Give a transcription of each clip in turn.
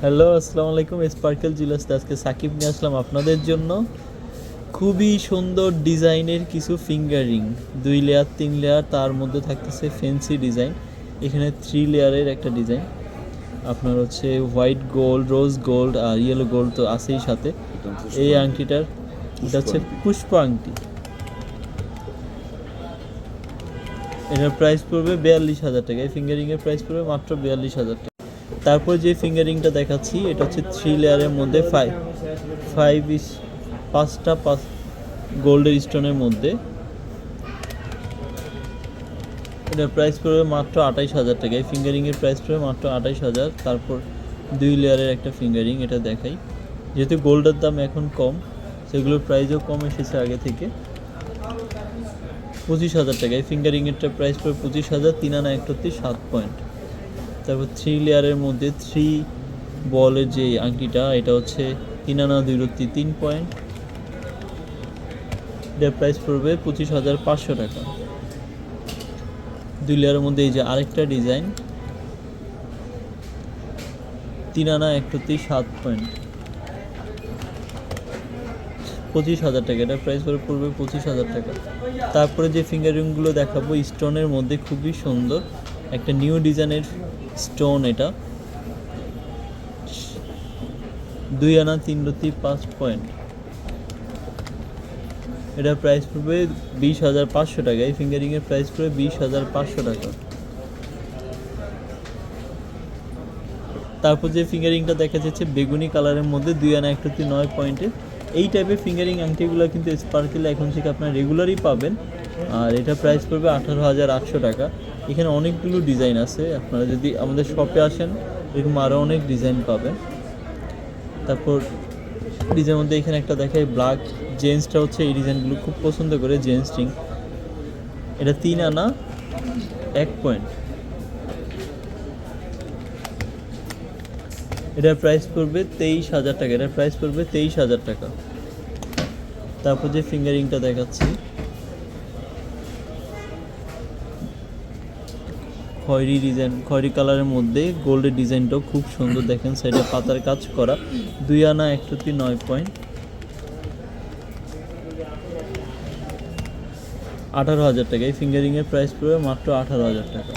Hello, আসসালামু আলাইকুম। Sparkle jewellers আজকে সাকিব নিয়ে আসলাম আপনাদের জন্য খুবই সুন্দর ডিজাইনের কিছু ফিঙ্গার রিং। 2 লেয়ার 3 লেয়ার, তার মধ্যে থাকতেছে ফ্যান্সি ডিজাইন। এখানে 3 লেয়ারের একটা ডিজাইন, আপনার হচ্ছে হোয়াইট গোল্ড, রোজ গোল্ড আর ইয়েলো গোল্ড তো আছেই সাথে। এই আংটিটার এটা হচ্ছে পুষ্প আংটি। এটার প্রাইস পড়বে 42,000 টাকা। এই ফিঙ্গারিংয়ের প্রাইস পড়বে মাত্র 42,000 টাকা। তারপর যে ফিঙ্গারিংটা দেখাচ্ছি এটা হচ্ছে 3 লেয়ারের মধ্যে 5টা গোল্ডের স্টোনের মধ্যে। এটার প্রাইস পড়বে মাত্র 28,000 টাকা। এই ফিঙ্গারিংয়ের প্রাইস পড়বে মাত্র 28,000। তারপর 2 লেয়ারের একটা ফিঙ্গারিং, এটা দেখাই। যেহেতু গোল্ডের দাম এখন কম, সেগুলোর প্রাইসও কম এসেছে আগে থেকে। 25,000 টাকা। এই ফিঙ্গারিংয়েরটা প্রাইস পড়বে 25,000। 3 আনা 31 7 পয়েন্ট। তারপর 3 লেয়ারের মধ্যে 3 বলের যে আংটিটা, এটা হচ্ছে 3 আনা 2 রত্তি 3 পয়েন্ট। এটার প্রাইস পড়বে 25,500 টাকা। 2 লেয়ারের মধ্যে এই যে আরেকটা ডিজাইন, 3 আনা 31 7 পয়েন্ট, 25,000 টাকা। এটার প্রাইস পড়বে 25,000 টাকা। তারপরে যে ফিঙ্গারিংগুলো দেখাবো স্টোনের মধ্যে খুবই সুন্দর একটা নিউ ডিজাইনের স্টোন। এটা 2 আনা 3 রত্তি 5 পয়েন্ট। এটার প্রাইস পড়বে 20,500 টাকা। এই ফিঙ্গারিংয়ের প্রাইস পড়বে 20,500 টাকা। তারপর যে ফিঙ্গারিংটা দেখা যাচ্ছে বেগুনি কালারের মধ্যে 2 আনা 1 রত্তি 9 পয়েন্টের। এই টাইপের ফিঙ্গারিং আংটিগুলো কিন্তু স্পার্কেলে এখন থেকে আপনার রেগুলারই পাবেন। আর এটা প্রাইস পড়বে 18,800 টাকা। এখানে অনেকগুলো ডিজাইন আছে, আপনারা যদি আমাদের শপে আসেন এরকম আরও অনেক ডিজাইন পাবেন। তারপর ডিজাইনের মধ্যে এখানে একটা দেখায় ব্ল্যাক। জেন্টসটা হচ্ছে এই ডিজাইনগুলো খুব পছন্দ করে, জেন্টস রিং। এটা 3 আনা 1 পয়েন্ট। এটার প্রাইস পড়বে 23,000 টাকা। এটার প্রাইস পড়বে 23,000 টাকা। তারপর যে ফিঙ্গারিংটা দেখাচ্ছি খয়েরি ডিজাইন, খয়েরি কালারের মধ্যে গোল্ডের ডিজাইনটাও খুব সুন্দর, দেখেন সাইডে পাতার কাজ করা। 2 আনা 1 রত্তি 9 পয়েন্ট, 18,000 টাকা। এই ফিঙ্গারিংয়ের প্রাইস পড়বে মাত্র 18,000 টাকা।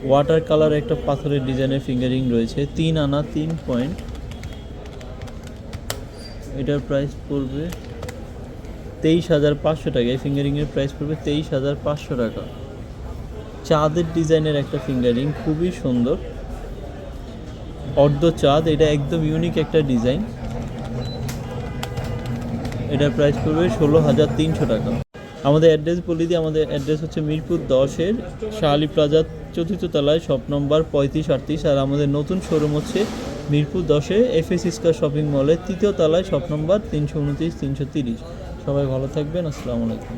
ওয়াটার কালার একটা পাথরের ডিজাইনের ফিঙ্গারিং রয়েছে, 3 আনা 3 পয়েন্ট। এটার প্রাইস পড়বে 23,500 টাকা। এই ফিঙ্গারিংয়ের প্রাইস পড়বে 23,500 টাকা। চাঁদের ডিজাইনের একটা ফিঙ্গারিং, খুবই সুন্দর, অর্ধ চাঁদ। এটা একদম ইউনিক একটা ডিজাইন। এটার প্রাইস পড়বে 16,300 টাকা। আমাদের অ্যাড্রেস বলে দিই, আমাদের অ্যাড্রেস হচ্ছে মিরপুর 10-এর শাহ আলী প্লাজার 4র্থ তলায়, শপ নম্বর 3538। আর আমাদের নতুন শোরুম হচ্ছে মিরপুর 10-এ FS স্কয়ার শপিং মলের 3য় তলায়, শপ নম্বর 329 330। সবাই ভালো থাকবেন, আসসালামু আলাইকুম।